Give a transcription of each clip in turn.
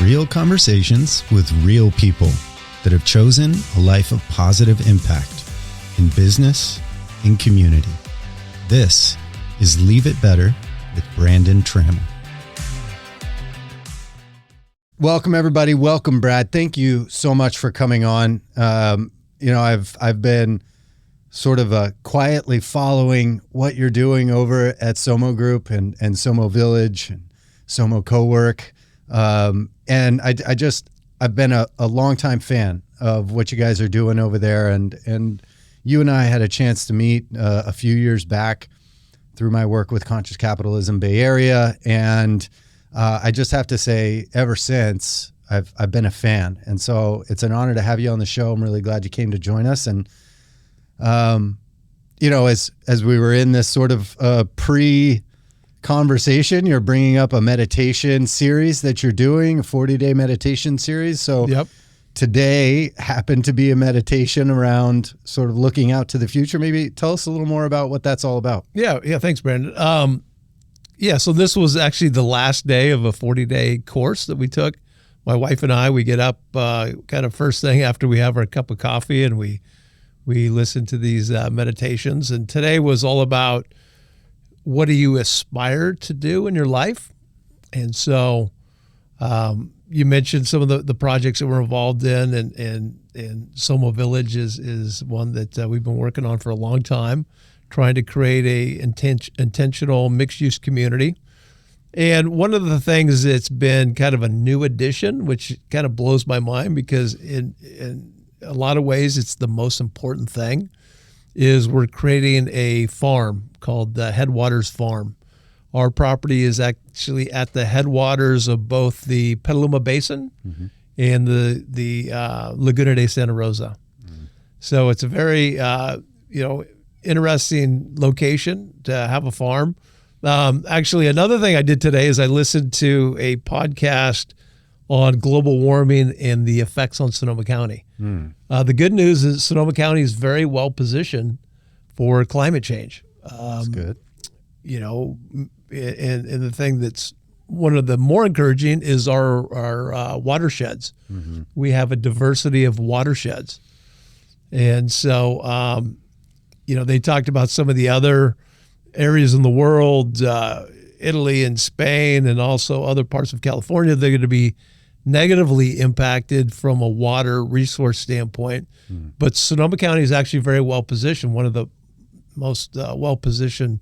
Real conversations with real people that have chosen a life of positive impact in business, in community. This is Leave It Better with Brandon Trammell. Welcome, everybody. Welcome, Brad. Thank you so much for coming on. I've been sort of quietly following what you're doing over at SoMo Group and SoMo Village and SoMo Cowork. And I've been a longtime fan of what you guys are doing over there. And you and I had a chance to meet a few years back through my work with Conscious Capitalism Bay Area. And I just have to say, ever since, I've been a fan. And so it's an honor to have you on the show. I'm really glad you came to join us. And, as we were in this sort of pre-conversation, you're bringing up a meditation series that you're doing, a 40-day meditation series. So Yep. Today happened to be a meditation around sort of looking out to the future. Maybe tell us a little more about what that's all about. Yeah. Thanks, Brandon. So this was actually the last day of a 40-day course that we took. My wife and I, we get up kind of first thing after we have our cup of coffee, and we listen to these meditations. And today was all about, what do you aspire to do in your life? And so you mentioned some of the projects that we're involved in, and SoMo Village is one that we've been working on for a long time, trying to create a intentional mixed-use community. And one of the things that's been kind of a new addition, which kind of blows my mind because in a lot of ways it's the most important thing, is we're creating a farm called the Headwaters Farm. Our property is actually at the headwaters of both the Petaluma Basin and the Laguna de Santa Rosa. So it's a very interesting location to have a farm. Actually, another thing I did today is I listened to a podcast on global warming and the effects on Sonoma County. The good news is Sonoma County is very well positioned for climate change. That's good. And the thing that's one of the more encouraging is our watersheds. We have a diversity of watersheds. And so, they talked about some of the other areas in the world, Italy and Spain, and also other parts of California, they're going to be negatively impacted from a water resource standpoint. But Sonoma County is actually very well positioned, one of the most well-positioned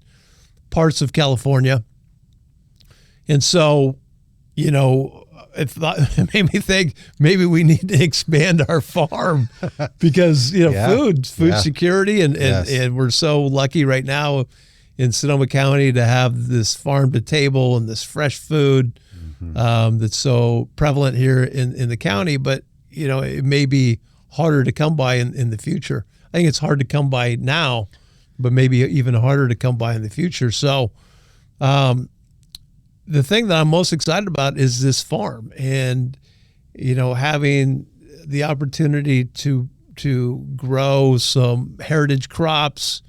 parts of California. And so, it made me think maybe we need to expand our farm because, food security. And we're so lucky right now in Sonoma County to have this farm to table and this fresh food that's so prevalent here in the county. But, it may be harder to come by in the future. I think it's hard to come by now, but maybe even harder to come by in the future. So the thing that I'm most excited about is this farm and, having the opportunity to grow some heritage crops,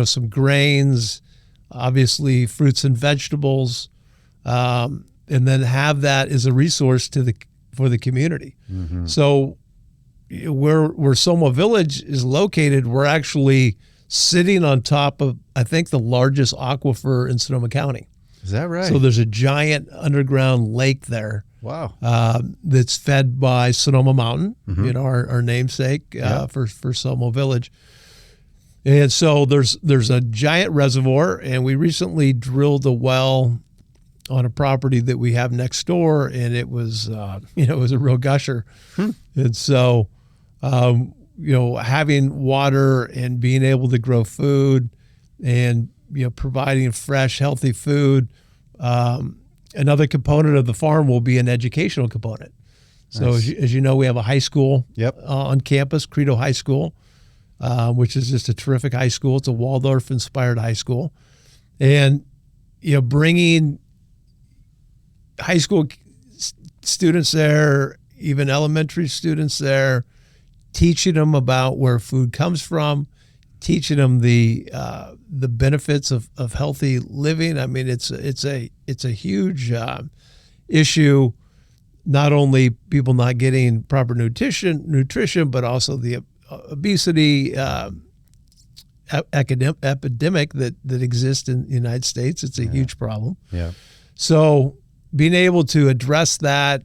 some grains, obviously fruits and vegetables, and then have that as a resource for the community. So where SoMo Village is located, we're actually sitting on top of, I think, the largest aquifer in Sonoma County. Is that right? So there's a giant underground lake there. Wow. That's fed by Sonoma Mountain, our namesake for SoMo Village. And so there's a giant reservoir, and we recently drilled a well on a property that we have next door, and it was it was a real gusher. And so having water and being able to grow food and providing fresh, healthy food. Another component of the farm will be an educational component. So nice. as you know, we have a high school on campus, Credo High School, which is just a terrific high school. It's a Waldorf-inspired high school. And, bringing high school students there, even elementary students there, teaching them about where food comes from, teaching them the benefits of healthy living. I mean, it's a huge issue not only people not getting proper nutrition, but also the obesity epidemic that exists in the United States. It's a huge problem. Yeah. So being able to address that,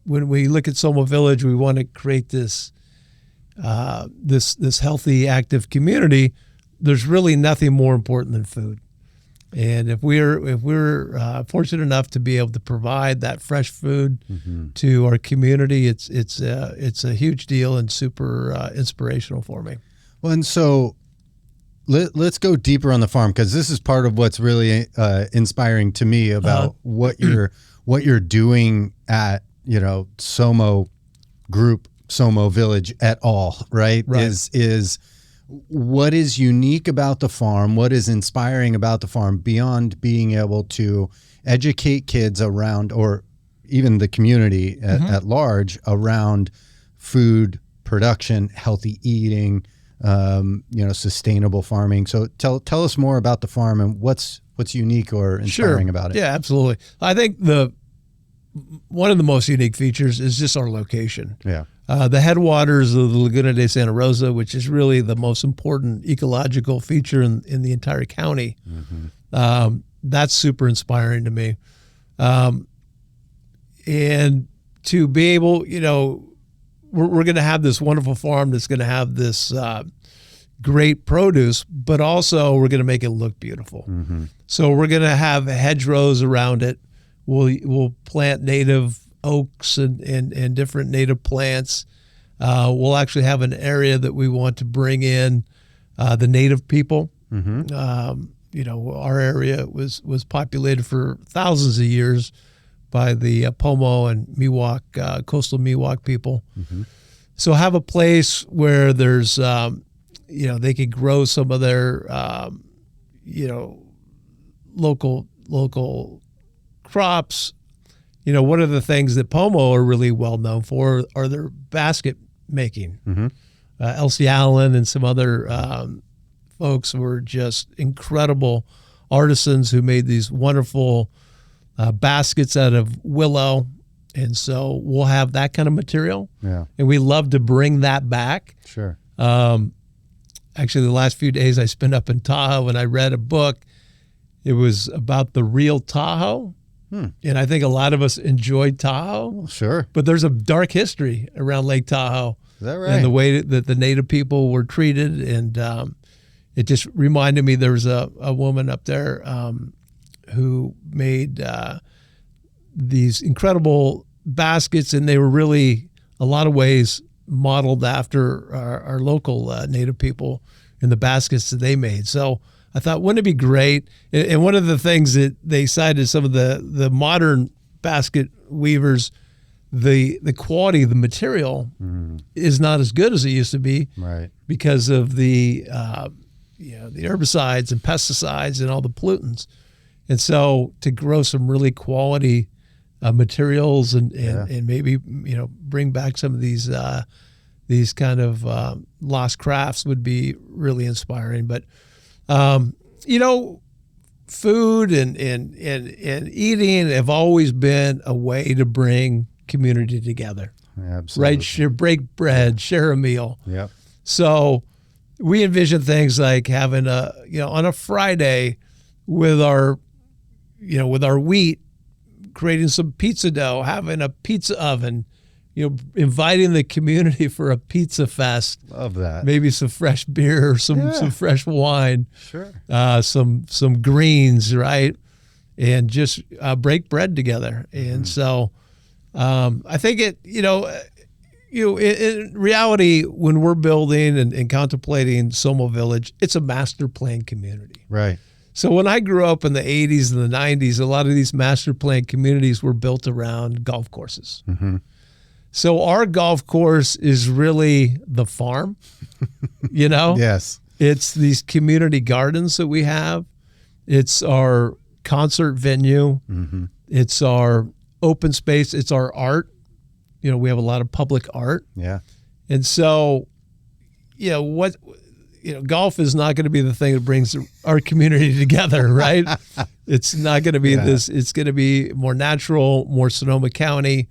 when we look at SoMo Village, we want to create this healthy, active community. There's really nothing more important than food. And if we're fortunate enough to be able to provide that fresh food to our community, it's a huge deal and super inspirational for me. Well, and so let's go deeper on the farm, because this is part of what's really inspiring to me about what you're doing at SoMo Group, SoMo Village at all, right? Is what is unique about the farm, what is inspiring about the farm beyond being able to educate kids around, or even the community at large, around food production, healthy eating, sustainable farming. So tell us more about the farm and what's unique or inspiring about it. Yeah, absolutely. I think one of the most unique features is just our location. Yeah. The headwaters of the Laguna de Santa Rosa, which is really the most important ecological feature in the entire county. That's super inspiring to me. And to be able, we're going to have this wonderful farm that's going to have this great produce, but also we're going to make it look beautiful. So we're going to have hedgerows around it. We'll plant native oaks and different native plants. We'll actually have an area that we want to bring in the native people. Our area was populated for thousands of years by the Pomo and Miwok, coastal Miwok people. So have a place where there's, they could grow some of their, local crops. One of the things that Pomo are really well known for are their basket making. Elsie Allen and some other folks were just incredible artisans who made these wonderful baskets out of willow. And so we'll have that kind of material. Yeah. And we love to bring that back. Sure. Actually, the last few days I spent up in Tahoe and I read a book. It was about the real Tahoe. And I think a lot of us enjoyed Tahoe. Well, sure. But there's a dark history around Lake Tahoe. Is that right? And the way that the native people were treated. And it just reminded me there was a woman up there who made these incredible baskets, and they were really, a lot of ways, modeled after our local native people in the baskets that they made. So I thought, wouldn't it be great? And one of the things that they cited, some of the modern basket weavers, the quality of the material is not as good as it used to be, right? Because of the the herbicides and pesticides and all the pollutants. And so to grow some really quality materials and maybe bring back some of these kind of lost crafts would be really inspiring. But food and eating have always been a way to bring community together. Absolutely. Right? Break bread, share a meal. Yep. So we envision things like having on a Friday with our wheat, creating some pizza dough, having a pizza oven, inviting the community for a pizza fest. Love that. Maybe some fresh beer or some fresh wine. Sure. Some greens, right? And just break bread together. And so I think in reality, when we're building and contemplating SoMo Village, it's a master plan community. Right. So when I grew up in the 80s and the 90s, a lot of these master plan communities were built around golf courses. So our golf course is really the farm, Yes. It's these community gardens that we have. It's our concert venue. It's our open space. It's our art. We have a lot of public art. Yeah. And so, golf is not going to be the thing that brings our community together, right? It's not going to be this. It's going to be more natural, more Sonoma County,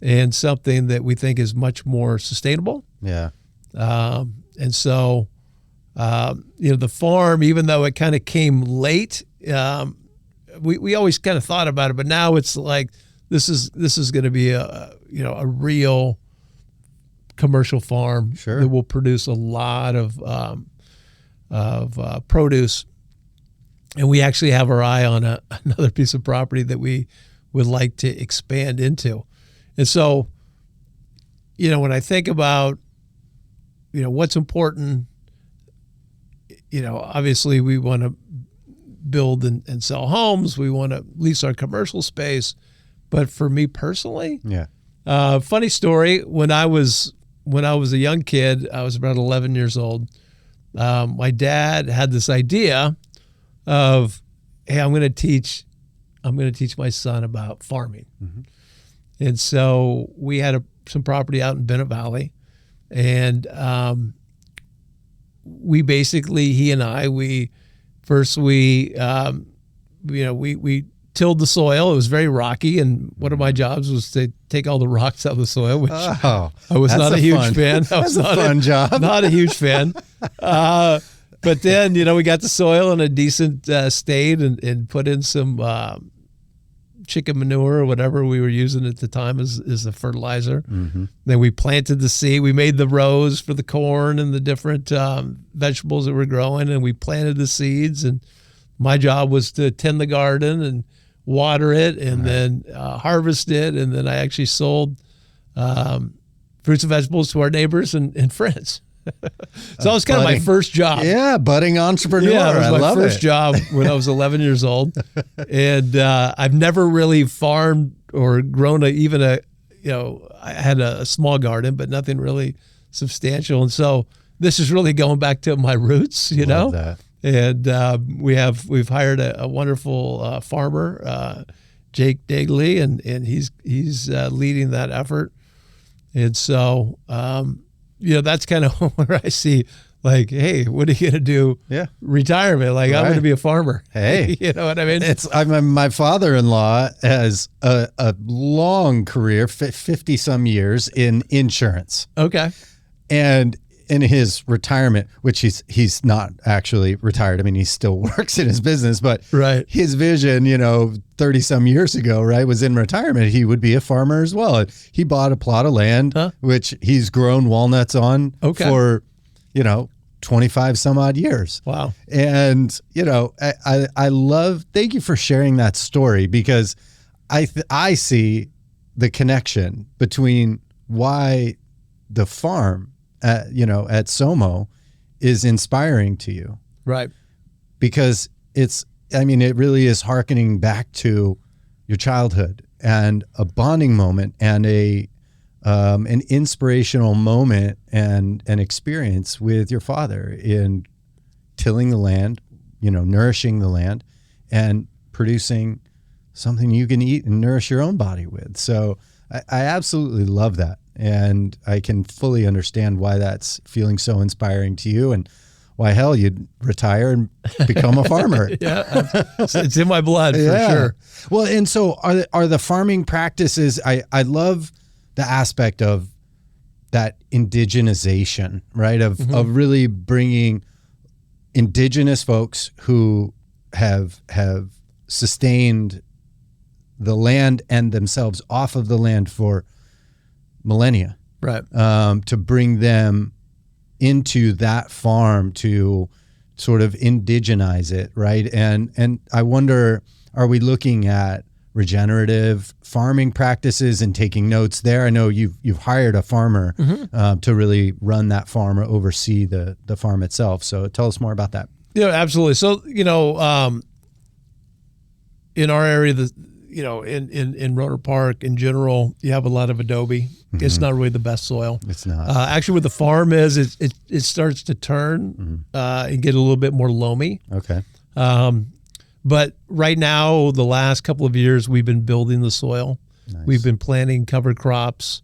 and something that we think is much more sustainable. Yeah. And so, the farm, even though it kind of came late, we always kind of thought about it, but now it's like this is going to be a real commercial farm that will produce a lot of produce. And we actually have our eye on another piece of property that we would like to expand into. And so, when I think about, what's important, obviously we want to build and sell homes. We want to lease our commercial space. But for me personally, funny story, when I was a young kid, I was about 11 years old. My dad had this idea of, hey, I'm going to teach my son about farming. Mm-hmm. And so we had some property out in Bennett Valley, and he and I tilled the soil. It was very rocky, and one of my jobs was to take all the rocks out of the soil, which I was not a huge fan. That's a fun job. Not a huge fan. But then, we got the soil in a decent state and put in some chicken manure or whatever we were using at the time as the fertilizer. Mm-hmm. Then we planted the seed. We made the rows for the corn and the different vegetables that were growing, and we planted the seeds. And my job was to tend the garden and water it, and then harvest it. And then I actually sold fruits and vegetables to our neighbors and friends. So that was kind of my first job. Yeah, budding entrepreneur. Yeah, it was my first job when I was 11 years old. And I've never really farmed or grown I had a small garden, but nothing really substantial. And so this is really going back to my roots, Love that. And we've hired a wonderful farmer, Jake Dagley, and he's leading that effort. And so, that's kind of where I see, like, hey, what are you going to do? Yeah. Retirement. Like, I'm going to be a farmer. Hey. You know what I mean? My father-in-law has a long career, 50 some years in insurance. Okay. And in his retirement, which he's not actually retired. I mean, he still works in his business, but his vision, 30 some years ago, was in retirement. He would be a farmer as well. He bought a plot of land, which he's grown walnuts on for, 25 some odd years. Wow. And, I love, thank you for sharing that story, because I see the connection between why the farm at SoMo is inspiring to you. Right. Because it really is hearkening back to your childhood and a bonding moment and an inspirational moment and an experience with your father in tilling the land, nourishing the land and producing something you can eat and nourish your own body with. So I absolutely love that. And I can fully understand why that's feeling so inspiring to you, and why, hell, you'd retire and become a farmer. It's in my blood for sure. Well, and so are the farming practices, I love the aspect of that indigenization, right? Of really bringing indigenous folks who have sustained the land and themselves off of the land for millennia, right? To bring them into that farm to sort of indigenize it, right? And I wonder, are we looking at regenerative farming practices and taking notes there? I know you've hired a farmer to really run that farm or oversee the farm itself. So tell us more about that. Yeah, absolutely. So in our area, in Rohnert Park in general, you have a lot of adobe. It's not really the best soil. It's not. Actually, what the farm is, it starts to turn and get a little bit more loamy. Okay. But right now, the last couple of years, we've been building the soil. Nice. We've been planting cover crops,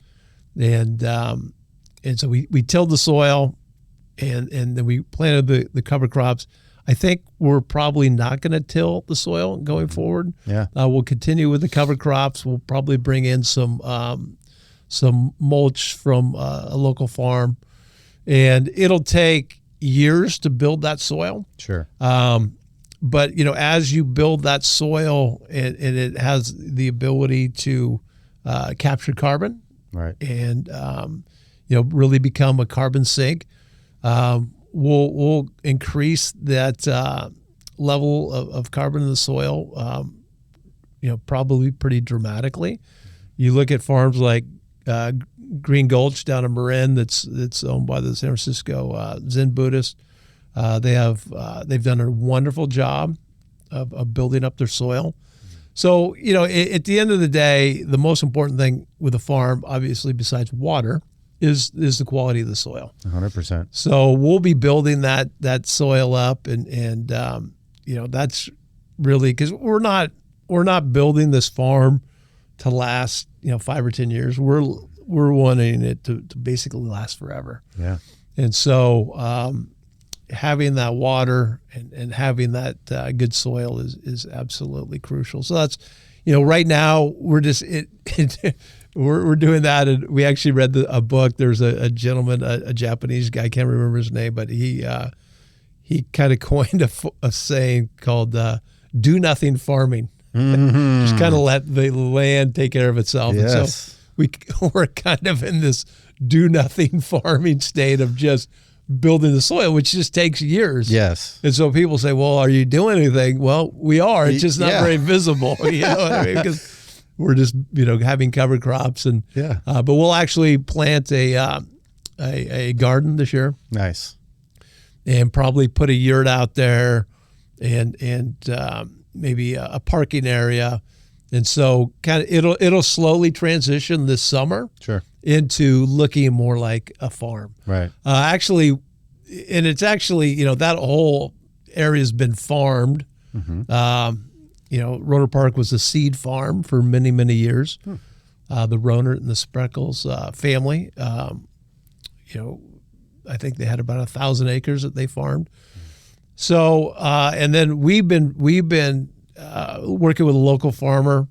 and so we tilled the soil, and then we planted the cover crops. I think we're probably not going to till the soil going forward. Yeah. We'll continue with the cover crops. We'll probably bring in some mulch from a local farm, and it'll take years to build that soil. Sure. But as you build that soil, and it has the ability to capture carbon, Right. and really become a carbon sink. We'll increase that level of carbon in the soil, probably pretty dramatically. You look at farms like Green Gulch down in Marin, that's owned by the San Francisco Zen Buddhist. They've done a wonderful job of building up their soil. So at the end of the day, the most important thing with a farm, obviously besides water, is the quality of the soil. 100%. So we'll be building that soil up, and that's really, because we're not building this farm to last 5 or 10 years. We're wanting it to basically last forever. Yeah. And so having that water and having that good soil is absolutely crucial. So that's right now we're just we're doing that, and we actually read a book. There's a gentleman, a Japanese guy, I can't remember his name, but he kind of coined a saying called "do nothing farming." Mm-hmm. Just kind of let the land take care of itself. Yes. And so we're kind of in this do nothing farming state of just building the soil, which just takes years. Yes. And so people say, well, are you doing anything? Well, we are. It's just not very visible. You know what I mean? Because we're just, having cover crops, and but we'll actually plant a garden this year. Nice. And probably put a yurt out there, and maybe a parking area. And so kind of it'll slowly transition this summer. Sure. Into looking more like a farm. Right. Actually, and it's actually, that whole area's been farmed. Mm-hmm. Roner Park was a seed farm for many, many years. The Roner and the Spreckles family, I think they had about 1,000 acres that they farmed. So, and then we've been working with a local farmer,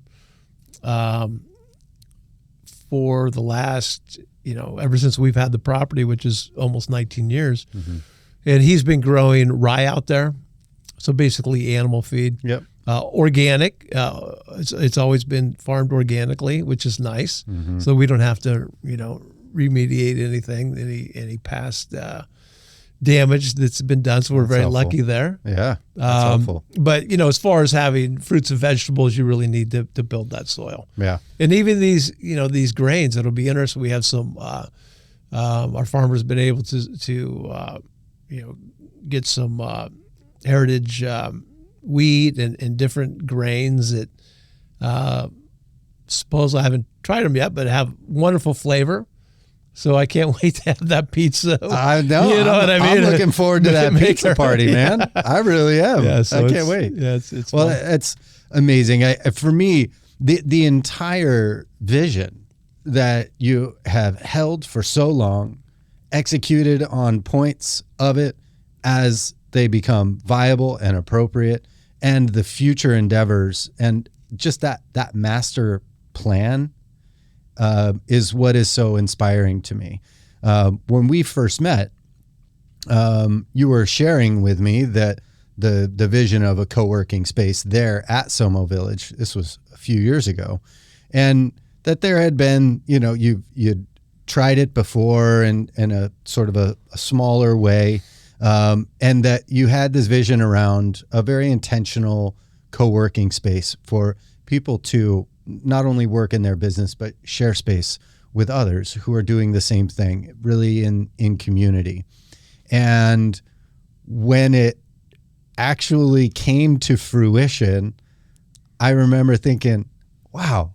for the last, ever since we've had the property, which is almost 19 years. Mm-hmm. And he's been growing rye out there. So basically animal feed. Yep. Organic. It's always been farmed organically, which is nice. Mm-hmm. So we don't have to, remediate anything, any past damage that's been done. So we're very lucky there. Yeah, that's helpful. But, as far as having fruits and vegetables, you really need to build that soil. Yeah. And even these grains, it'll be interesting. We have some, our farmers have been able to get some heritage wheat and different grains that suppose I haven't tried them yet, but have wonderful flavor. So I can't wait to have that pizza. I know. You know what I mean? I'm looking forward to that pizza party, man. I really am. Yeah, so I can't wait. Yeah, it's well, fun. it's amazing. For me, the entire vision that you have held for so long, executed on points of it as they become viable and appropriate, and the future endeavors, and just that master plan is what is so inspiring to me. When we first met, you were sharing with me that the vision of a co-working space there at SoMo Village, this was a few years ago, and that there had been, you'd tried it before in a sort of a smaller way, and that you had this vision around a very intentional co-working space for people to not only work in their business, but share space with others who are doing the same thing, really in community. And when it actually came to fruition, I remember thinking, wow,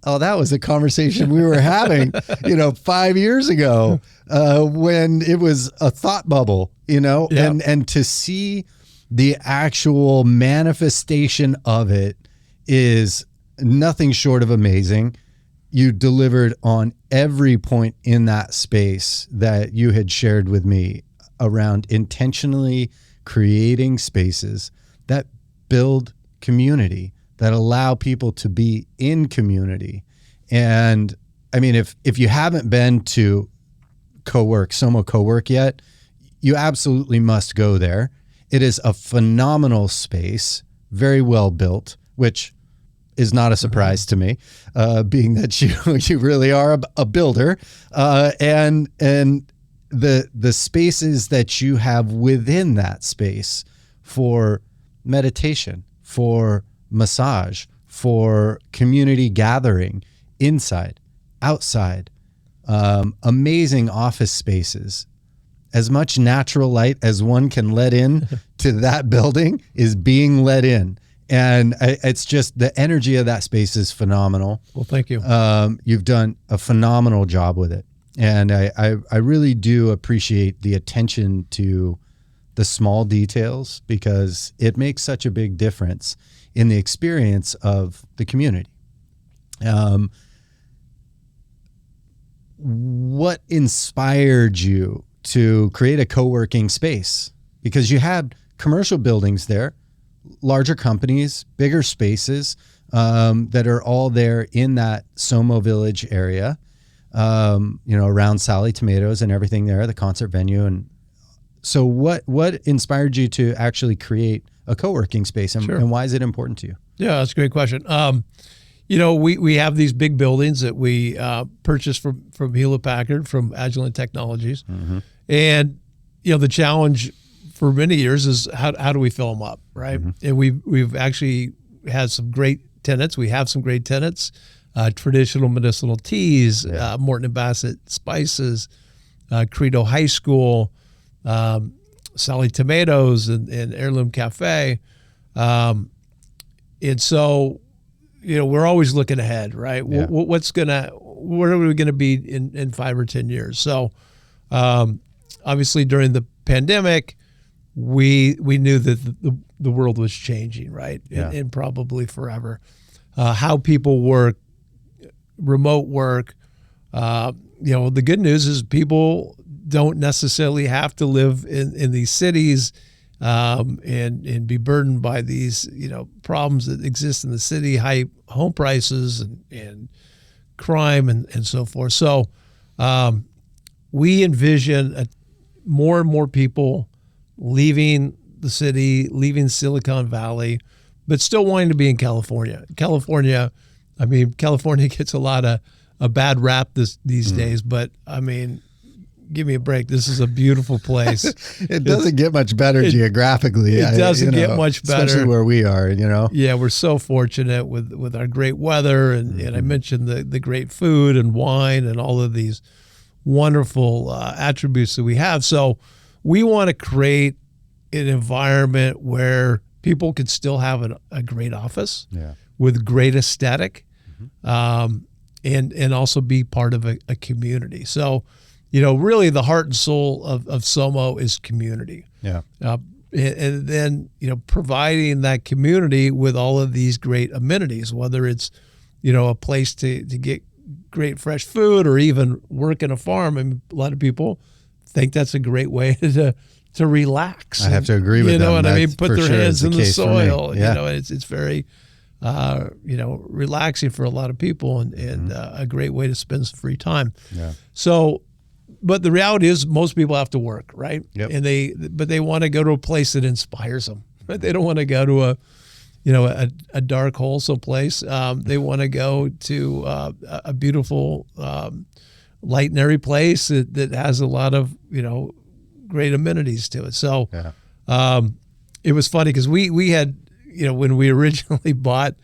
that was a conversation we were having, 5 years ago, when it was a thought bubble, Yeah. and to see the actual manifestation of it is nothing short of amazing. You delivered on every point in that space that you had shared with me. around intentionally creating spaces that build community, that allow people to be in community. And I mean, if you haven't been to SoMo Cowork yet, you absolutely must go there. It is a phenomenal space, very well built, which is not a surprise to me, being that you really are a builder, and the spaces that you have within that space for meditation, for massage, for community gathering, inside, outside, amazing office spaces. As much natural light as one can let in to that building is being let in. And it's just the energy of that space is phenomenal. Well, thank you. You've done a phenomenal job with it. And I really do appreciate the attention to the small details, because it makes such a big difference in the experience of the community. What inspired you to create a co-working space? Because you had commercial buildings there, larger companies, bigger spaces that are all there in that SoMo Village area, around Sally Tomatoes and everything there, the concert venue. And so what inspired you to actually create a co-working space, and, Sure. and why is it important to you? Yeah, that's a great question. We have these big buildings that we purchased from Hewlett Packard, from Agilent Technologies. Mm-hmm. And, the challenge for many years is how do we fill them up, right? Mm-hmm. And we've actually had some great tenants. We have some great tenants, traditional medicinal teas, Morton and Bassett Spices, Credo High School, Sally Tomatoes, and Heirloom Cafe. And so, we're always looking ahead, right? Yeah. Where are we gonna be in 5 or 10 years? So, obviously during the pandemic, we knew that the world was changing, right? Yeah. And probably forever. How people work, remote work. The good news is people don't necessarily have to live in these cities and be burdened by these problems that exist in the city, high home prices and crime and so forth. So we envision more and more people leaving the city, leaving Silicon Valley, but still wanting to be in California. California gets a lot of a bad rap these days, but give me a break. This is a beautiful place. It doesn't get much better geographically. It doesn't get much better. Especially where we are, Yeah, we're so fortunate with our great weather, and I mentioned the great food and wine and all of these wonderful attributes that we have. So we want to create an environment where people can still have a great office with great aesthetic, and also be part of a community. So, really the heart and soul of SoMo is community. Yeah. And then, providing that community with all of these great amenities, whether it's, a place to get great fresh food or even work in a farm. A lot of people think that's a great way to relax. I have to agree with them. You know what I mean? Put their hands in the soil. Yeah. It's very, relaxing for a lot of people and a great way to spend some free time. Yeah. So, but the reality is most people have to work, right? Yep. And they want to go to a place that inspires them. Right? They don't want to go to a dark hole someplace. They want to go to a beautiful, light and airy place that has a lot of, great amenities to it. So it was funny because we had, when we originally bought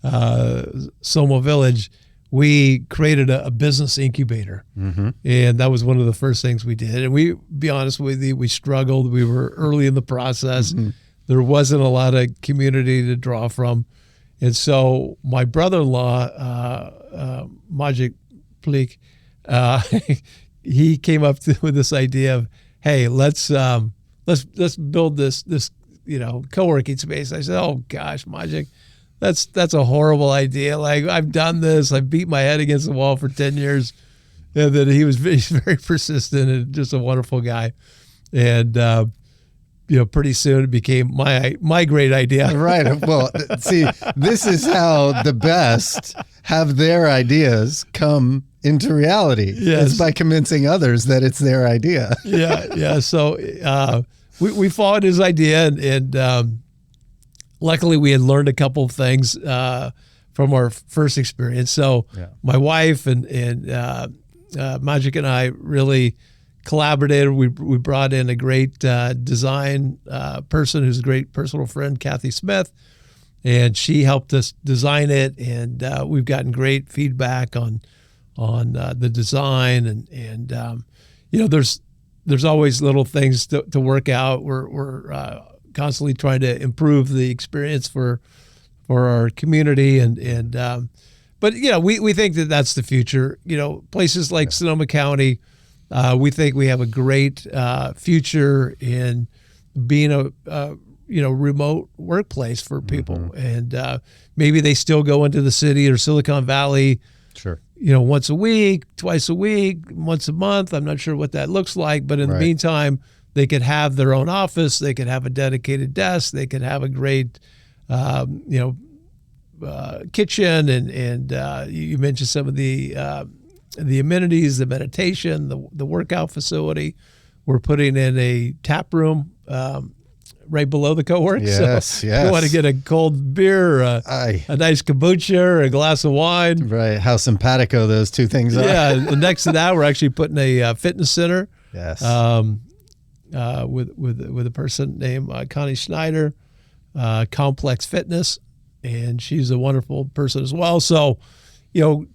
SoMo Village, we created a business incubator. Mm-hmm. And that was one of the first things we did. And be honest with you, we struggled. We were early in the process. Mm-hmm. There wasn't a lot of community to draw from. And so my brother-in-law, Magic Plik, he came up with this idea of, hey, let's build this co-working space. I said, oh gosh, Magic, that's a horrible idea. Like, I've done this. I beat my head against the wall for 10 years. And then he's very persistent and just a wonderful guy. And pretty soon it became my great idea. Right. Well, see, this is how the best have their ideas come into reality. Yes. It's by convincing others that it's their idea. Yeah. So we followed his idea, and luckily we had learned a couple of things from our first experience. So my wife and Magic and I really collaborated. We brought in a great design person who's a great personal friend, Kathy Smith, and she helped us design it. And we've gotten great feedback on the design, and there's always little things to work out. We're constantly trying to improve the experience for our community, but we think that that's the future. Places like Sonoma County, we think we have a great future in being a remote workplace for people, and maybe they still go into the city or Silicon Valley. Sure. Once a week, twice a week, once a month. I'm not sure what that looks like, but in the meantime, they could have their own office. They could have a dedicated desk. They could have a great, kitchen, and you mentioned some of the amenities, the meditation, the workout facility. We're putting in a tap room right below the Cowork. Yes, so you want to get a cold beer, a nice kombucha, or a glass of wine. Right. How simpatico those two things are. Yeah. And next to that, we're actually putting a fitness center. Yes. With a person named Connie Schneider, Complex Fitness, and she's a wonderful person as well. So,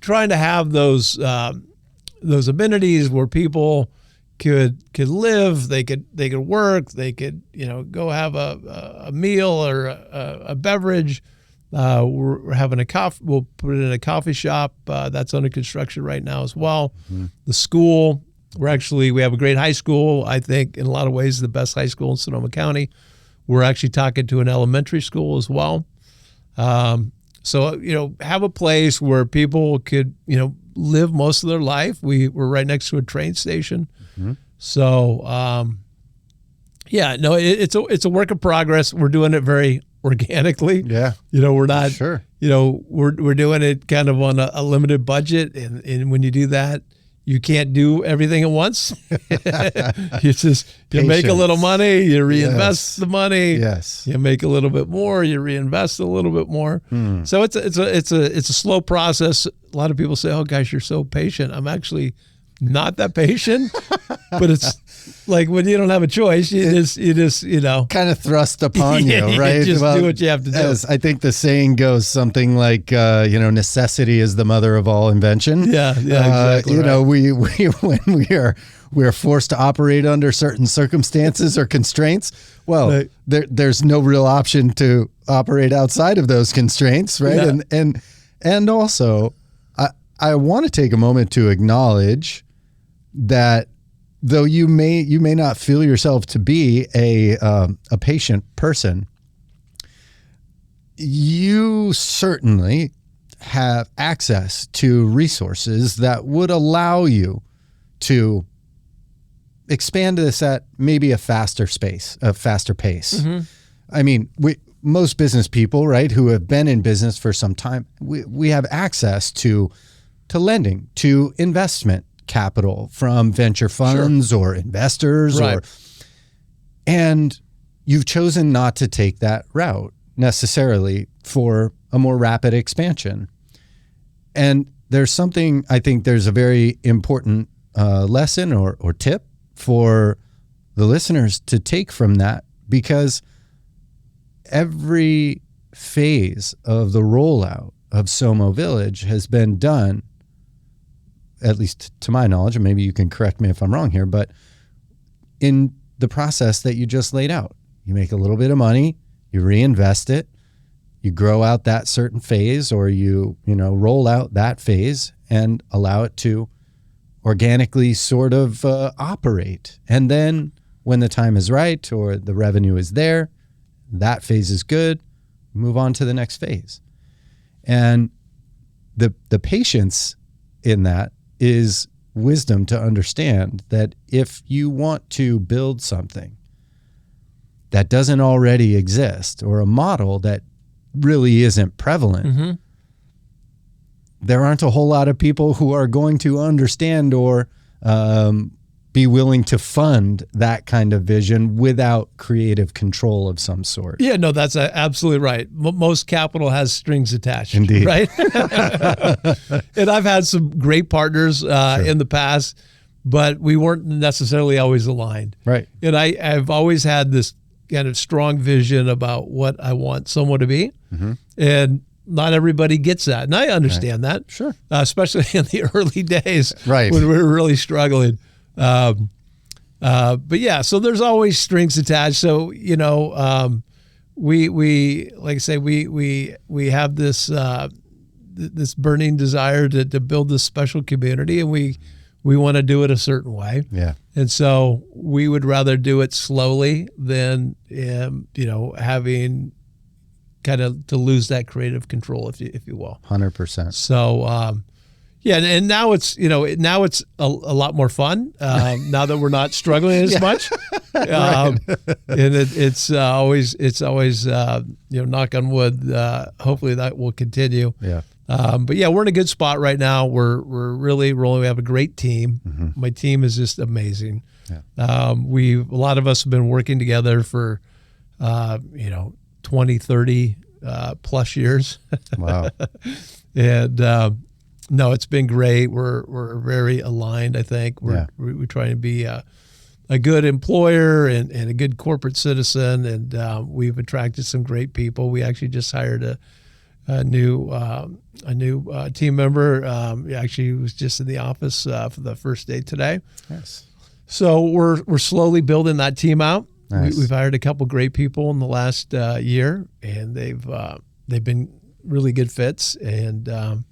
trying to have those amenities where people could live, they could work, they could go have a meal or a beverage. We're having a coffee. We'll put it in a coffee shop that's under construction right now as well. Mm-hmm. The school. We have a great high school. I think in a lot of ways the best high school in Sonoma County. We're actually talking to an elementary school as well. So have a place where people could live most of their life. We're right next to a train station. Mm-hmm. So it's a work in progress. We're doing it very organically. Yeah. We're not sure. We're doing it kind of on a limited budget, and when you do that, you can't do everything at once. You make a little money, you reinvest the money. Yes. You make a little bit more, you reinvest a little bit more. So it's a slow process. A lot of people say, "Oh gosh, you're so patient." I'm actually not that patient, but it's like when you don't have a choice, you just kind of thrust upon you, right? You just do what you have to do. As I think the saying goes, something like necessity is the mother of all invention. Yeah, exactly. When we are forced to operate under certain circumstances or constraints, well, there's no real option to operate outside of those constraints, right? Yeah. And also, I want to take a moment to acknowledge that though you may not feel yourself to be a patient person, you certainly have access to resources that would allow you to expand this at maybe a faster pace. Mm-hmm. I mean, most business people, right, who have been in business for some time, we have access to lending, to investment capital from venture funds or investors, and you've chosen not to take that route necessarily for a more rapid expansion. And there's a very important lesson or tip for the listeners to take from that, because every phase of the rollout of SoMo Village has been done, at least to my knowledge, and maybe you can correct me if I'm wrong here, but in the process that you just laid out. You make a little bit of money, you reinvest it, you grow out that certain phase, or you roll out that phase and allow it to organically sort of operate. And then when the time is right or the revenue is there, that phase is good, move on to the next phase. And the patience in that is wisdom to understand that if you want to build something that doesn't already exist, or a model that really isn't prevalent, there aren't a whole lot of people who are going to understand or be willing to fund that kind of vision without creative control of some sort. Yeah, no, that's absolutely right. Most capital has strings attached. Indeed. Right? And I've had some great partners in the past, but we weren't necessarily always aligned. Right. And I've always had this kind of strong vision about what I want SoMo to be. And not everybody gets that. And I understand that. Sure. Especially in the early days, Right, when we were really struggling. But yeah, so there's always strings attached. So, you know, we like I say, we have this this burning desire to build this special community, and we want to do it a certain way. Yeah. And so we would rather do it slowly than, you know, having kind of to lose that creative control, if you will. 100%. So, yeah, and now it's, you know, now it's a lot more fun now that we're not struggling as much. And it's always you know, knock on wood. Hopefully that will continue. Yeah. But yeah, we're in a good spot right now. We're really rolling. We have a great team. My team is just amazing. Yeah. A lot of us have been working together for you know, 20, 30 plus years. Wow. And no, it's been great. We're very aligned, I think. We're trying to be a good employer and a good corporate citizen, and we've attracted some great people. We actually just hired a new team member. Actually, was just in the office for the first day today. Yes. So we're slowly building that team out. Nice. We've hired a couple great people in the last year, and they've been really good fits. And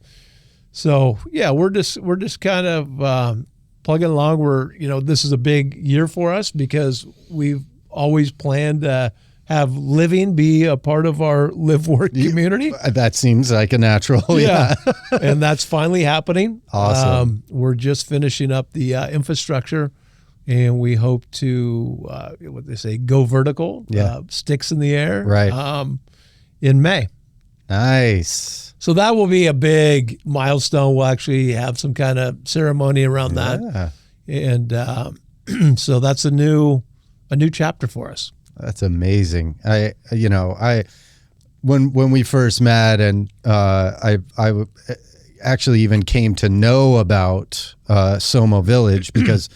so yeah, we're just kind of plugging along. This is a big year for us because we've always planned to have living be a part of our live-work community. That seems like a natural. Yeah. And that's finally happening. Awesome. We're just finishing up the infrastructure, and we hope to, what they say, go vertical, sticks in the air, Right. In May. Nice. So that will be a big milestone. We'll actually have some kind of ceremony around that. And so that's a new chapter for us. That's amazing. When we first met, and I actually even came to know about SoMo Village because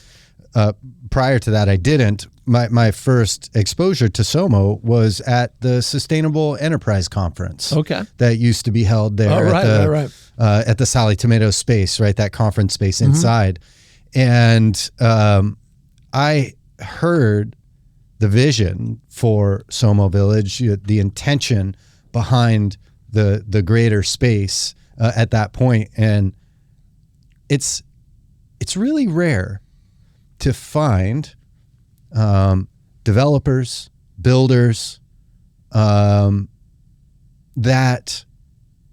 prior to that I didn't. My first exposure to SoMo was at the Sustainable Enterprise Conference. Okay. That used to be held there at the Sally Tomato space, right? That conference space inside. And I heard the vision for SoMo Village, the intention behind the greater space at that point. And it's really rare to find developers, builders that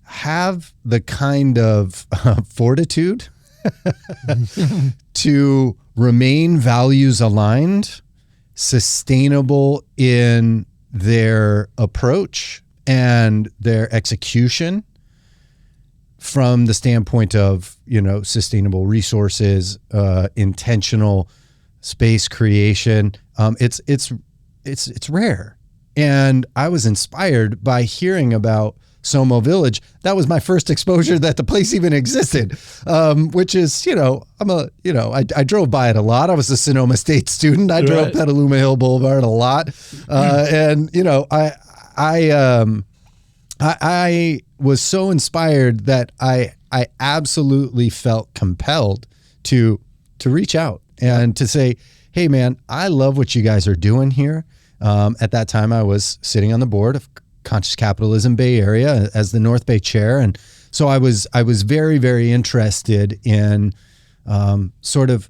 have the kind of fortitude to remain values aligned, sustainable in their approach and their execution from the standpoint of, sustainable resources, intentional space creation. It's rare. And I was inspired by hearing about SoMo Village. That was my first exposure that the place even existed, which is, I drove by it a lot. I was a Sonoma State student. I drove Petaluma Hill Boulevard a lot. And, I was so inspired that I absolutely felt compelled to reach out and to say, hey man, I love what you guys are doing here. At that time I was sitting on the board of Conscious Capitalism Bay Area as the North Bay chair. And so I was very, very interested in sort of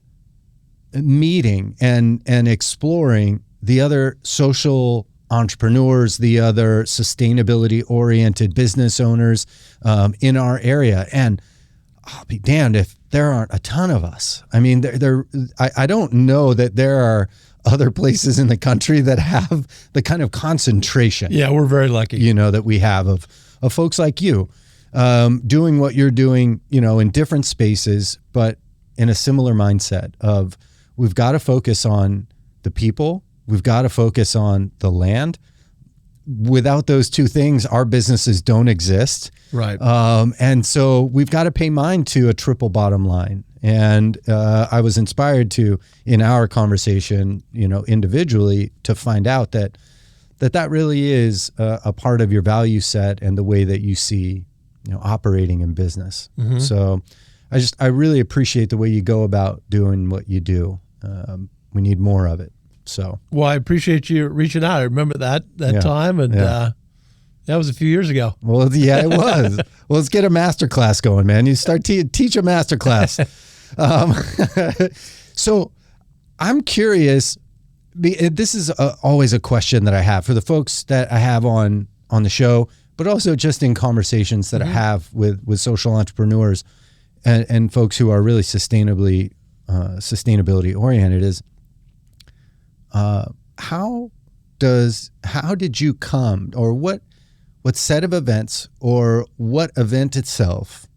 meeting and exploring the other social entrepreneurs, the other sustainability oriented business owners in our area. And I'll be damned there aren't a ton of us. I mean, I don't know that there are other places in the country that have the kind of concentration. Yeah, we're very lucky. That we have of folks like you doing what you're doing, in different spaces, but in a similar mindset of we've got to focus on the people. We've got to focus on the land. Without those two things, our businesses don't exist. Right. And so we've got to pay mind to a triple bottom line. And I was inspired to, in our conversation, individually, to find out that really is a part of your value set and the way that you see, operating in business. Mm-hmm. So I really appreciate the way you go about doing what you do. We need more of it. So, well, I appreciate you reaching out. I remember that time, and that was a few years ago. Well, yeah, it was. Well, let's get a master class going, man. You start teach a master class. So, I'm curious. This is always a question that I have for the folks that I have on the show, but also just in conversations that I have with social entrepreneurs and folks who are really sustainability oriented. Is how did you come, or what set of events or what event itself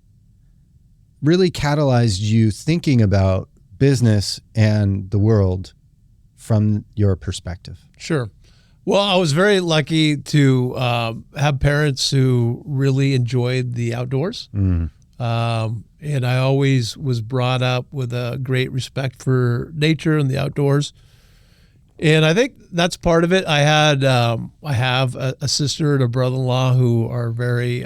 really catalyzed you thinking about business and the world from your perspective? Sure. Well, I was very lucky to have parents who really enjoyed the outdoors. And I always was brought up with a great respect for nature and the outdoors. And I think that's part of it. I have a sister and a brother-in-law who are very,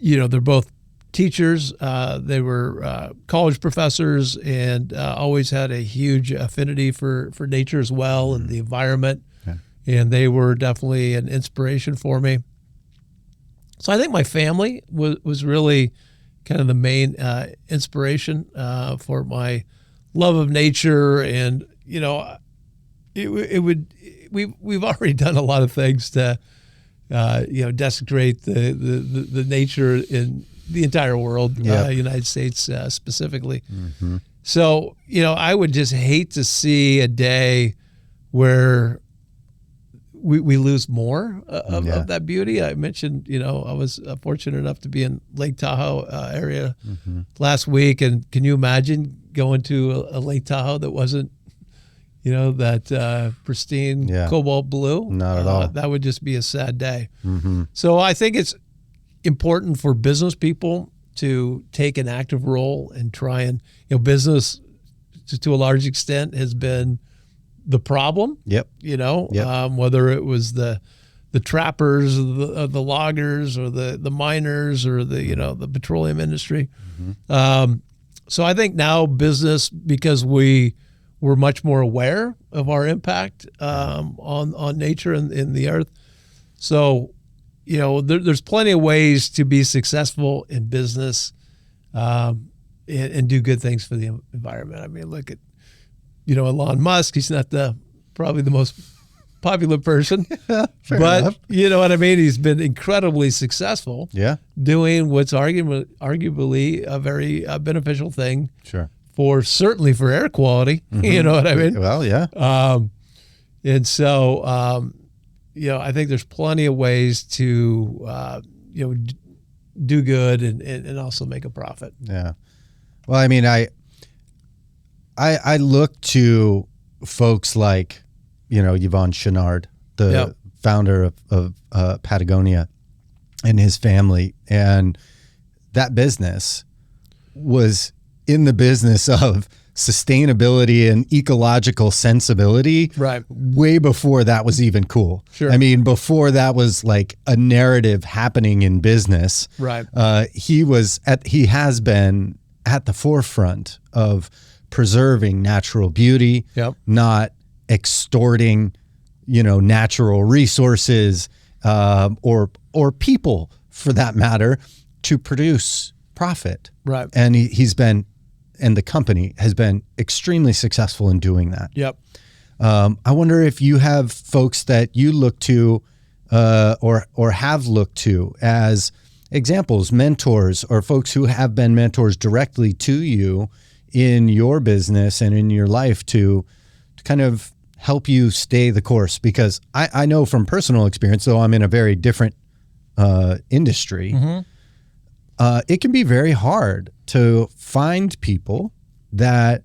they're both teachers. They were college professors and always had a huge affinity for nature as well and the environment. Okay. And they were definitely an inspiration for me. So I think my family was really kind of the main inspiration for my love of nature. And we've already done a lot of things to desecrate the nature in the entire world, United States specifically. Mm-hmm. So I would just hate to see a day where we lose more of that beauty. I mentioned, I was fortunate enough to be in Lake Tahoe area last week. And can you imagine going to a Lake Tahoe that wasn't, that pristine cobalt blue? Not at all. That would just be a sad day. Mm-hmm. So I think it's important for business people to take an active role and try and, business to a large extent has been the problem. Yep. Whether it was the trappers, the loggers, or the miners, or the petroleum industry. Mm-hmm. So I think now business, because we're much more aware of our impact on nature and in the earth. So, there's plenty of ways to be successful in business and do good things for the environment. I mean, look at Elon Musk. He's not probably the most popular person, but enough. You know what I mean? He's been incredibly successful doing what's arguably a very beneficial thing. Sure. Certainly for air quality. Mm-hmm. You know what I mean? Well, yeah. And so, I think there's plenty of ways to, do good and also make a profit. Yeah. Well, I mean, I look to folks like, Yvon Chouinard, the founder of Patagonia, and his family. And that business was in the business of sustainability and ecological sensibility way before that was even cool. Sure. I mean, before that was like a narrative happening in business. Right. He has been at the forefront of preserving natural beauty, not extorting, natural resources, or people for that matter, to produce profit. Right. And and the company has been extremely successful in doing that. Yep. I wonder if you have folks that you look to, or have looked to as examples, mentors, or folks who have been mentors directly to you in your business and in your life to kind of help you stay the course? Because I know from personal experience, though I'm in a very different industry, it can be very hard to find people that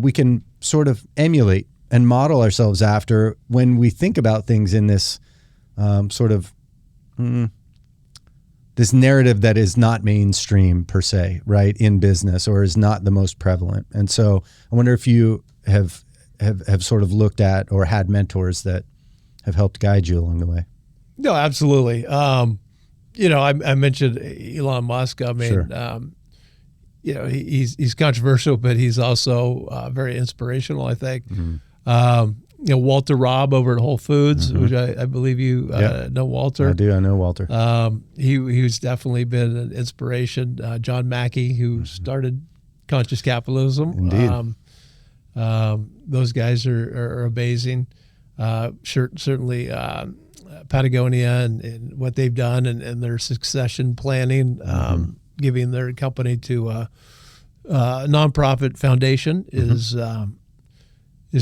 we can sort of emulate and model ourselves after when we think about things in this sort of this narrative that is not mainstream per se, right, in business, or is not the most prevalent. And so I wonder if you have sort of looked at or had mentors that have helped guide you along the way. No, absolutely. I mentioned Elon Musk. I mean, Sure. He's controversial, but he's also very inspirational, I think. Walter Robb over at Whole Foods, which I believe you know Walter. I do. I know Walter. He's definitely been an inspiration. John Mackey, who started Conscious Capitalism. Indeed. Those guys are amazing. Certainly Patagonia and what they've done and their succession planning, giving their company to a nonprofit foundation is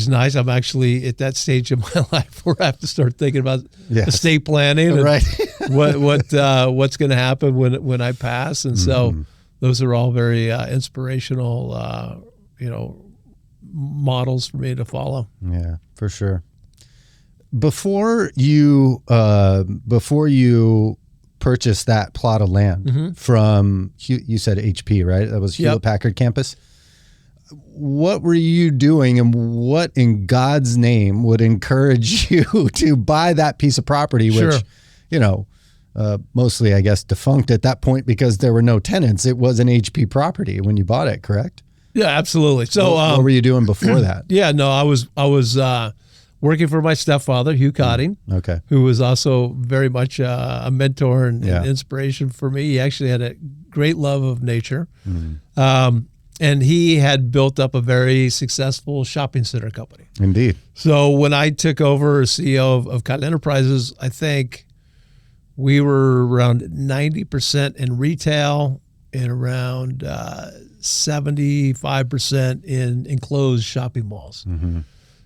nice. I'm actually at that stage of my life where I have to start thinking about estate planning and Right. what's going to happen when I pass. And so those are all very inspirational, models for me to follow. Yeah, for sure. Before you purchased that plot of land from, you said HP, right? That was Hewlett Packard campus. What were you doing, and what in God's name would encourage you to buy that piece of property, which, mostly, I guess, defunct at that point because there were no tenants? It was an HP property when you bought it, correct? Yeah, absolutely. So what were you doing before that? Yeah, no, I was working for my stepfather, Hugh Cotting, who was also very much a mentor and inspiration for me. He actually had a great love of nature. And he had built up a very successful shopping center company. Indeed. So when I took over as CEO of Cotton Enterprises, I think we were around 90% in retail and around 75% in enclosed shopping malls.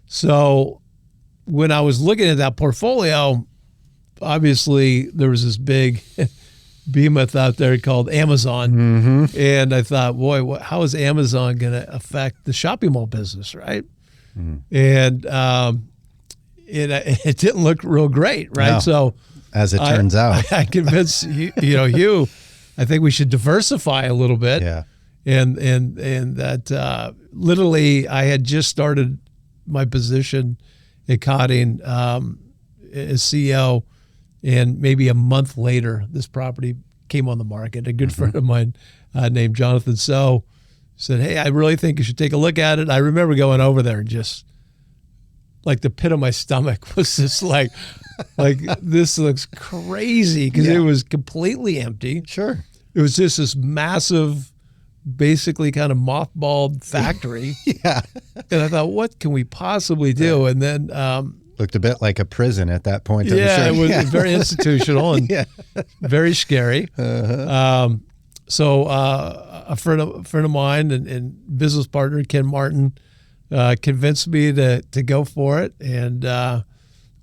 So when I was looking at that portfolio, obviously there was this big behemoth out there called Amazon. And I thought, boy, how is Amazon going to affect the shopping mall business, right? And it didn't look real great, right? No, so as it turns out, I convinced Hugh, I think we should diversify a little bit. And that literally I had just started my position at Cotting as CEO, and maybe a month later, this property came on the market. A good friend of mine named Jonathan So said, "Hey, I really think you should take a look at it." I remember going over there and just like the pit of my stomach was just like this looks crazy because it was completely empty. Sure. It was just this massive, basically kind of mothballed factory. And I thought, what can we possibly do? And then looked a bit like a prison at that point. It was very institutional and very scary. So a friend of mine and business partner, Ken Martin, convinced me to go for it. And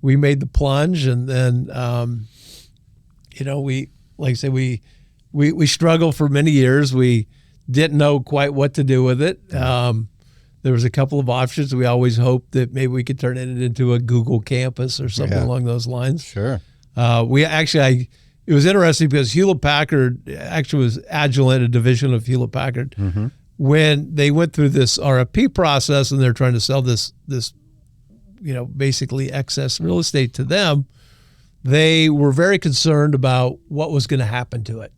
we made the plunge. And then, we struggled for many years. We didn't know quite what to do with it. There was a couple of options. We always hoped that maybe we could turn it into a Google campus or something along those lines. Sure. It was interesting because Hewlett Packard actually was Agilent, a division of Hewlett Packard. When they went through this RFP process and they're trying to sell this basically excess real estate to them, they were very concerned about what was going to happen to it.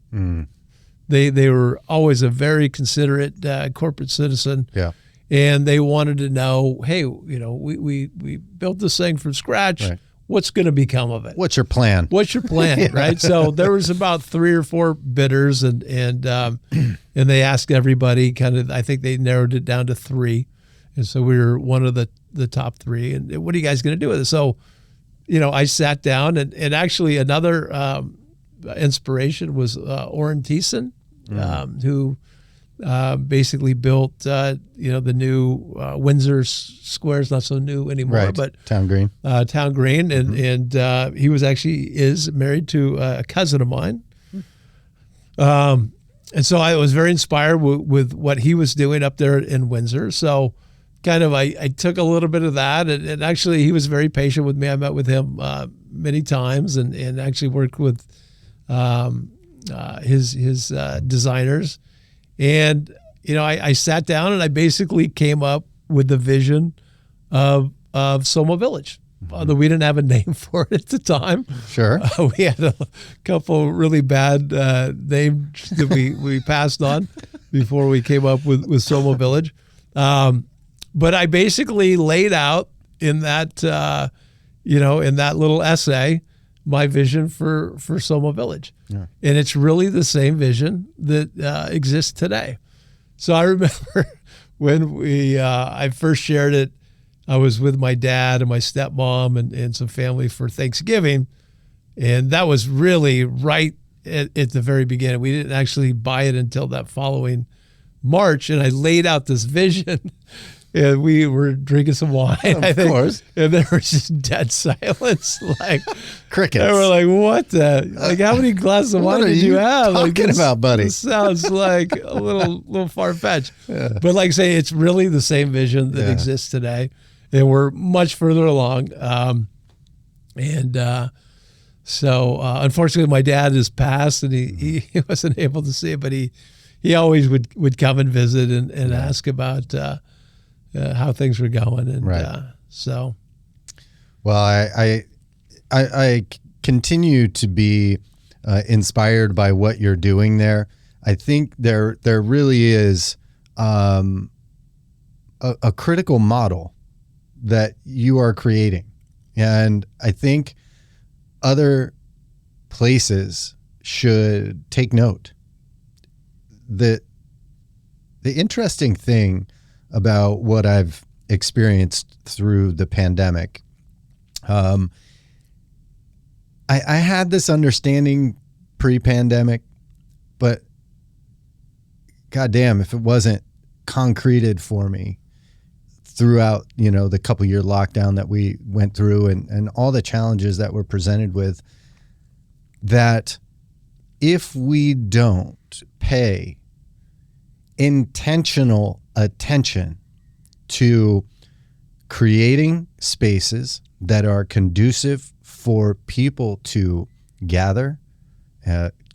They were always a very considerate corporate citizen. And they wanted to know, hey, we built this thing from scratch. Right. What's going to become of it? What's your plan? Right? So there was about 3 or 4 bidders, and they asked everybody. Kind of, I think they narrowed it down to 3, and so we were one of the top 3. And what are you guys going to do with it? So, I sat down, and actually another inspiration was Orrin Thiessen, who basically built the new Windsor Square. Is not so new anymore, Right. but Town Green. Town Green, and he is married to a cousin of mine. And so I was very inspired with what he was doing up there in Windsor. So kind of I took a little bit of that, and actually he was very patient with me. I met with him many times and actually worked with his designers. And, I sat down and I basically came up with the vision of SoMo Village. Although we didn't have a name for it at the time. Sure. We had a couple really bad names that we passed on before we came up with SoMo Village. But I basically laid out in that, in that little essay, my vision for SoMo Village. Yeah. And it's really the same vision that exists today. So I remember when I first shared it, I was with my dad and my stepmom and some family for Thanksgiving. And that was really right at the very beginning. We didn't actually buy it until that following March. And I laid out this vision and we were drinking some wine, of course. And there was just dead silence. Like crickets. And we're like, what the? Like, how many glasses of wine did you have? Talking about, buddy? This sounds like a little far-fetched. Yeah. But like I say, it's really the same vision that exists today. And we're much further along. So unfortunately, my dad has passed, and he wasn't able to see it, but he always would come and visit and ask about how things were going. And so. Well, I continue to be inspired by what you're doing there. I think there really is a critical model that you are creating. And I think other places should take note. The interesting thing about what I've experienced through the pandemic, I had this understanding pre-pandemic, but goddamn, if it wasn't concreted for me throughout, the couple-year lockdown that we went through and all the challenges that we're presented with, that if we don't pay intentional attention to creating spaces that are conducive for people to gather,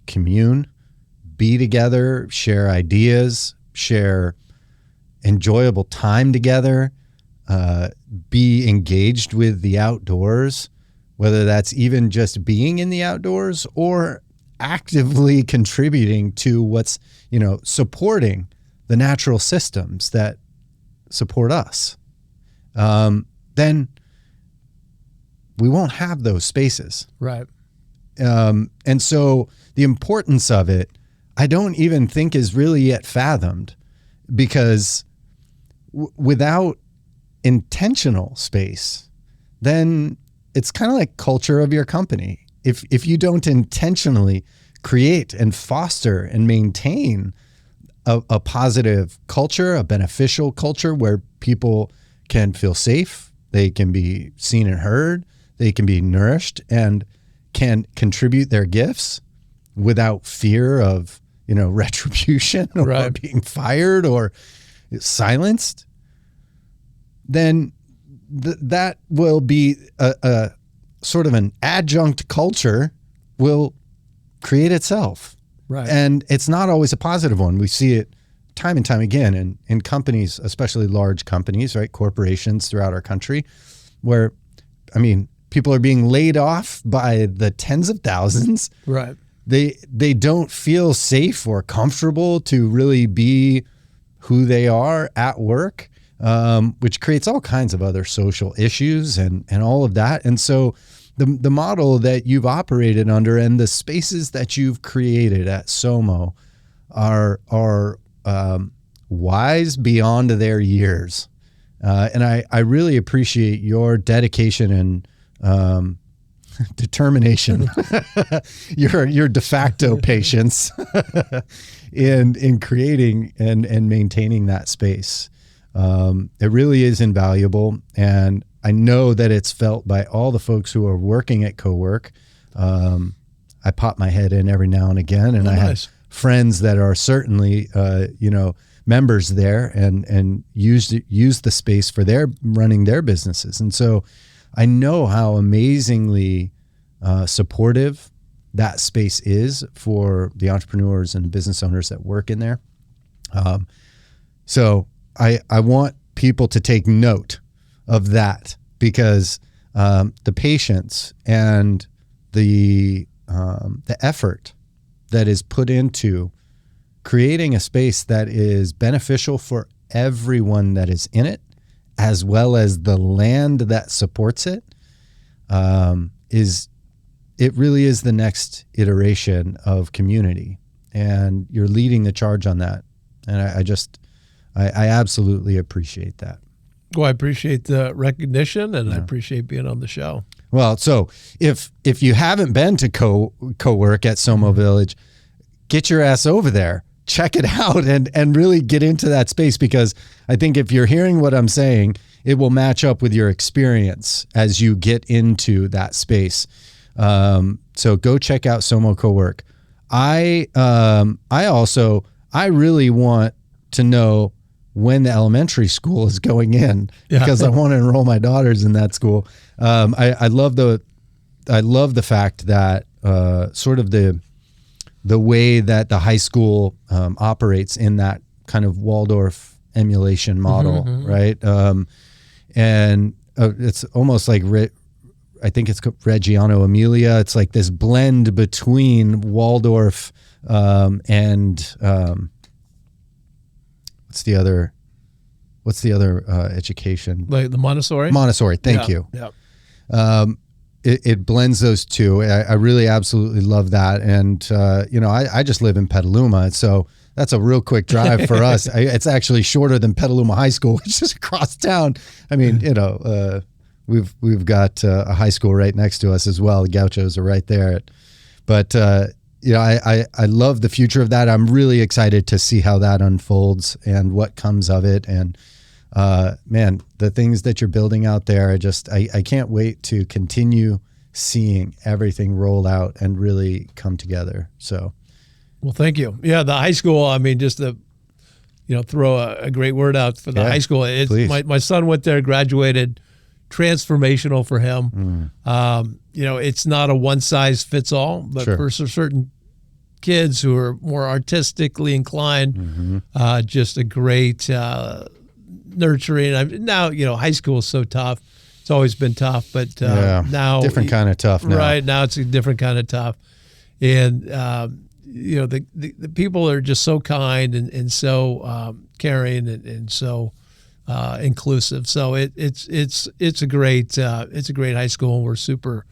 commune, be together, share ideas, share enjoyable time together, be engaged with the outdoors, whether that's even just being in the outdoors or actively contributing to what's, supporting the natural systems that support us, then we won't have those spaces. Right. And so the importance of it, I don't even think is really yet fathomed, because without intentional space, then it's kind of like culture of your company. If you don't intentionally create and foster and maintain a positive culture, a beneficial culture where people can feel safe, they can be seen and heard, they can be nourished and can contribute their gifts without fear of, retribution or being fired or silenced, then that will be a sort of an adjunct culture will create itself. Right. And it's not always a positive one. We see it time and time again in companies, especially large companies, right? Corporations throughout our country, where, people are being laid off by the tens of thousands. Right. They don't feel safe or comfortable to really be who they are at work, which creates all kinds of other social issues and all of that. And so the model that you've operated under and the spaces that you've created at SoMo are wise beyond their years. And I really appreciate your dedication and determination, your de facto patience in creating and maintaining that space. It really is invaluable, and I know that it's felt by all the folks who are working at Cowork. I pop my head in every now and again, and I have friends that are certainly, members there and use the space for running their businesses. And so I know how amazingly supportive that space is for the entrepreneurs and business owners that work in there. So I want people to take note of that, because the patience and the effort that is put into creating a space that is beneficial for everyone that is in it, as well as the land that supports it, it really is the next iteration of community, and you're leading the charge on that. And I absolutely appreciate that. Well, I appreciate the recognition, and I appreciate being on the show. Well, so if you haven't been to Cowork at SoMo Village, get your ass over there, check it out, and really get into that space, because I think if you're hearing what I'm saying, it will match up with your experience as you get into that space. So go check out SoMo Cowork. I really want to know when the elementary school is going in, because I want to enroll my daughters in that school. I love the fact that sort of the way that the high school operates in that kind of Waldorf emulation model, right? And it's almost like I think it's Reggiano Emilia. It's like this blend between Waldorf and what's the other education? Like the Montessori? Montessori, thank you. Yeah. It blends those two. I really absolutely love that. And, I just live in Petaluma, so that's a real quick drive for us. It's actually shorter than Petaluma High School, which is across town. I mean, we've got a high school right next to us as well. The Gauchos are right there. But, I love the future of that. I'm really excited to see how that unfolds and what comes of it. And, man, the things that you're building out there, I can't wait to continue seeing everything roll out and really come together. So, well, thank you. Yeah, the high school, I mean, just to, throw a great word out for the high school. My son went there, graduated, transformational for him. It's not a one size fits all, but for certain kids who are more artistically inclined, just a great nurturing. Now, high school is so tough. It's always been tough, but now different kind of tough now. Right now, it's a different kind of tough, and the people are just so kind and so caring and so inclusive. So it's a great high school, and we're super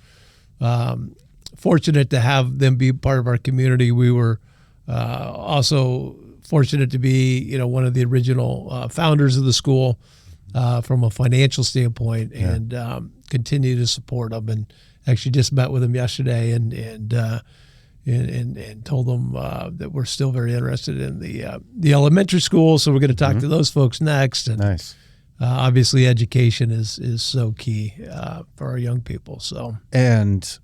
fortunate to have them be part of our community. We were also fortunate to be, one of the original founders of the school from a financial standpoint, and continue to support them. And actually just met with them yesterday and told them that we're still very interested in the elementary school. So we're going to talk to those folks next. And nice. Obviously, education is so key for our young people. So and.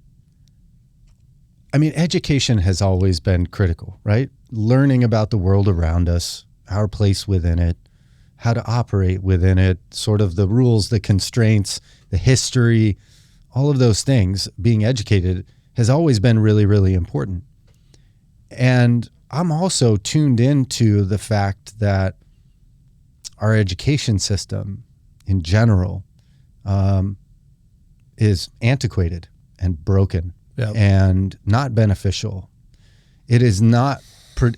I mean, education has always been critical, right? Learning about the world around us, our place within it, how to operate within it, sort of the rules, the constraints, the history, all of those things, being educated has always been really, really important. And I'm also tuned into the fact that our education system in general is antiquated and broken. Yep. And not beneficial. It is not.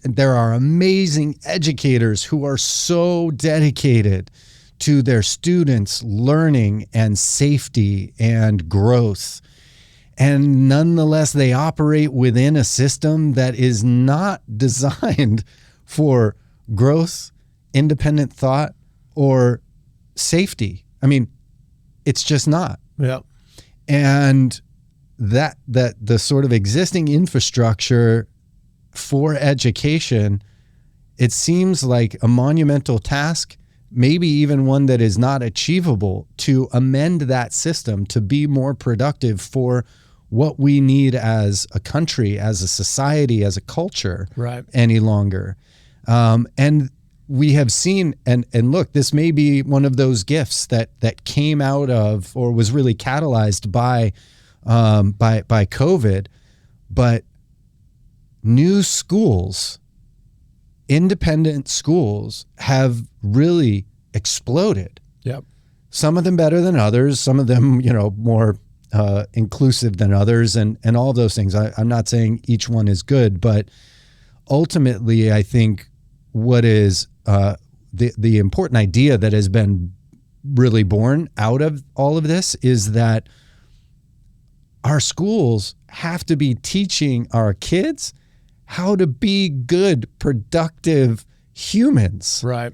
There are amazing educators who are so dedicated to their students' learning and safety and growth. And nonetheless, they operate within a system that is not designed for growth, independent thought, or safety. I mean, it's just not. Yeah. And that the sort of existing infrastructure for education, it seems like a monumental task, maybe even one that is not achievable, to amend that system to be more productive for what we need as a country, as a society, as a culture, right, any longer. And we have seen, and look, this may be one of those gifts that came out of, or was really catalyzed by COVID, but new schools, independent schools, have really exploded. Yep. Some of them better than others, some of them, more inclusive than others, and all of those things. I'm not saying each one is good, but ultimately, I think what is the important idea that has been really born out of all of this is that our schools have to be teaching our kids how to be good, productive humans. Right.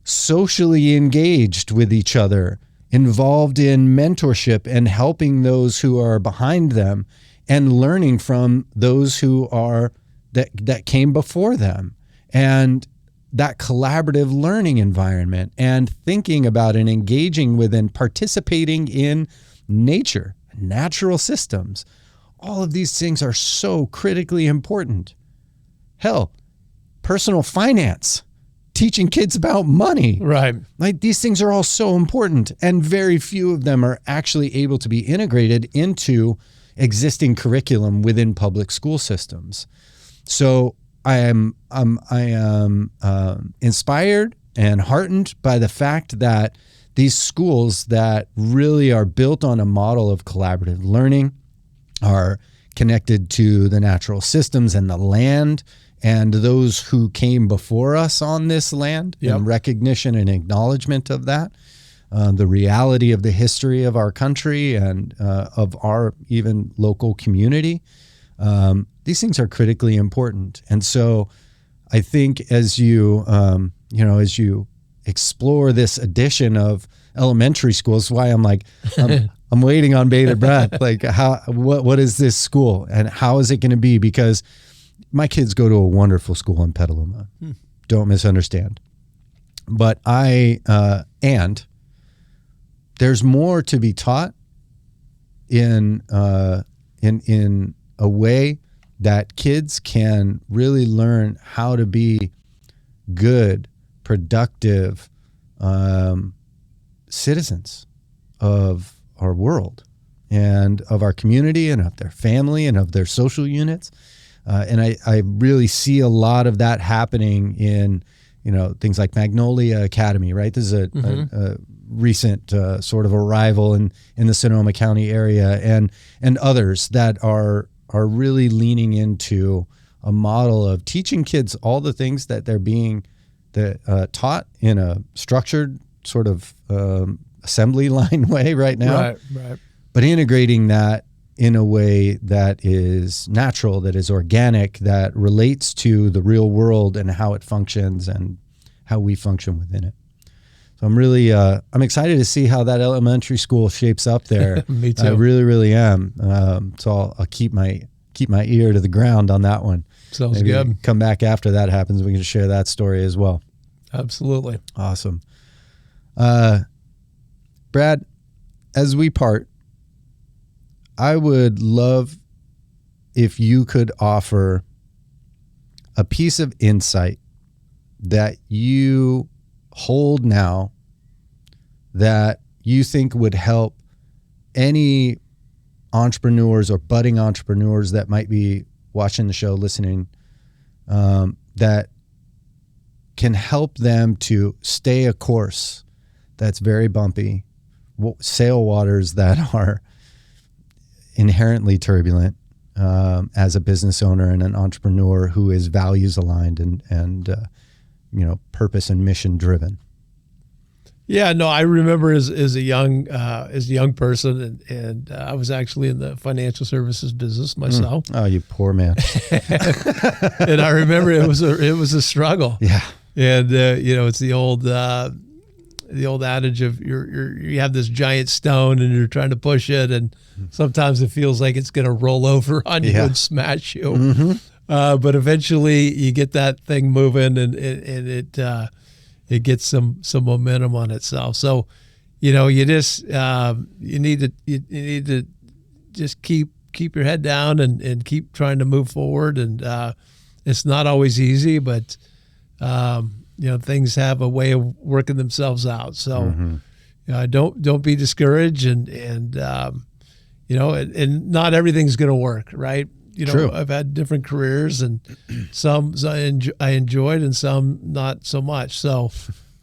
Socially engaged with each other, involved in mentorship and helping those who are behind them, and learning from those who are that came before them. And that collaborative learning environment, and thinking about and engaging with and participating in nature, natural systems. All of these things are so critically important. Hell, personal finance, teaching kids about money. Right. Like, these things are all so important, and very few of them are actually able to be integrated into existing curriculum within public school systems. So I am inspired and heartened by the fact that these schools that really are built on a model of collaborative learning, are connected to the natural systems and the land and those who came before us on this land, in recognition and acknowledgement of that, the reality of the history of our country and of our even local community. These things are critically important. And so I think as you explore this addition of elementary schools, why I'm like, I'm waiting on bated breath. Like, what is this school and how is it going to be? Because my kids go to a wonderful school in Petaluma. Don't misunderstand. But and there's more to be taught in a way that kids can really learn how to be good, productive citizens of our world and of our community and of their family and of their social units. And I really see a lot of that happening in, things like Magnolia Academy, right? This is a recent sort of arrival in the Sonoma County area, and others that are really leaning into a model of teaching kids all the things that they're being taught in a structured sort of assembly line way right now. Right. But integrating that in a way that is natural, that is organic, that relates to the real world and how it functions and how we function within it. So I'm really, I'm excited to see how that elementary school shapes up there. Me too. I really, really am. So I'll keep my ear to the ground on that one. Sounds Maybe good. Come back after that happens. We can share that story as well. Absolutely. Awesome. Brad, as we part, I would love if you could offer a piece of insight that you hold now that you think would help any entrepreneurs or budding entrepreneurs that might be watching the show, listening, that can help them to stay a course that's very bumpy, sail waters that are inherently turbulent, as a business owner and an entrepreneur who is values aligned and purpose and mission driven. Yeah, no, I remember as a young person, and I was actually in the financial services business myself. Oh, you poor man! And I remember it was a struggle. Yeah, and it's the old the old adage of you have this giant stone and you're trying to push it, and sometimes it feels like it's going to roll over on you and smash you. Mm-hmm. But eventually you get that thing moving, and it gets some momentum on itself. So, you just you need to just keep your head down and keep trying to move forward. And it's not always easy, but things have a way of working themselves out. So don't be discouraged, and not everything's going to work, right? True. I've had different careers, and some I enjoyed and some not so much. So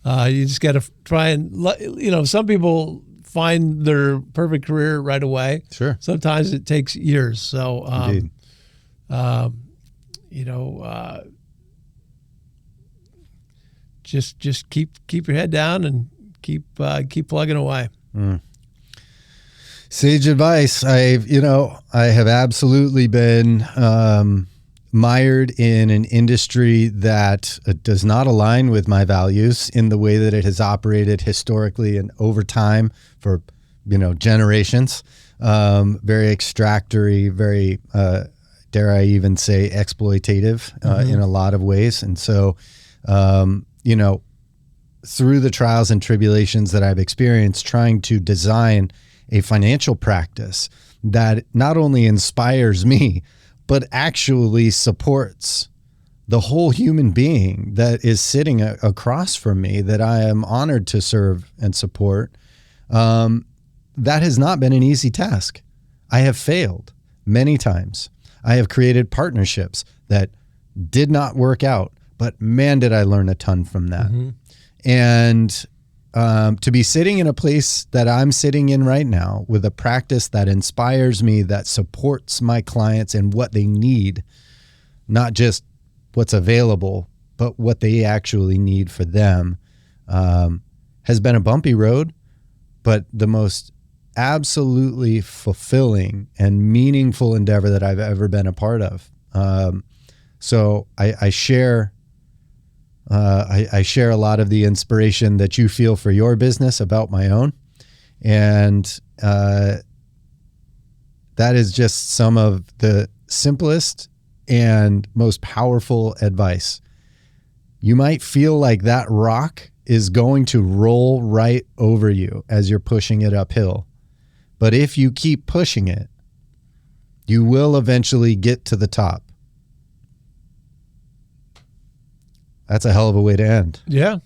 you just got to try and, some people find their perfect career right away. Sure. Sometimes it takes years. So, Indeed. just keep your head down and keep plugging away. Sage advice. I have absolutely been mired in an industry that does not align with my values in the way that it has operated historically and over time for, generations. Very extractory, very, dare I even say, exploitative in a lot of ways. And so, through the trials and tribulations that I've experienced, trying to design a financial practice that not only inspires me, but actually supports the whole human being that is sitting across from me, that I am honored to serve and support, that has not been an easy task. I have failed many times. I have created partnerships that did not work out, but man, did I learn a ton from that. And to be sitting in a place that I'm sitting in right now with a practice that inspires me, that supports my clients and what they need, not just what's available, but what they actually need for them, has been a bumpy road, but the most absolutely fulfilling and meaningful endeavor that I've ever been a part of. So I share a lot of the inspiration that you feel for your business about my own. And that is just some of the simplest and most powerful advice. You might feel like that rock is going to roll right over you as you're pushing it uphill. But if you keep pushing it, you will eventually get to the top. That's a hell of a way to end. Yeah.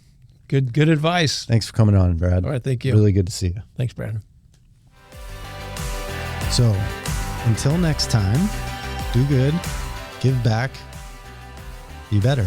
Good advice. Thanks for coming on, Brad. All right. Thank you. Really good to see you. Thanks, Brandon. So until next time, do good, give back, be better.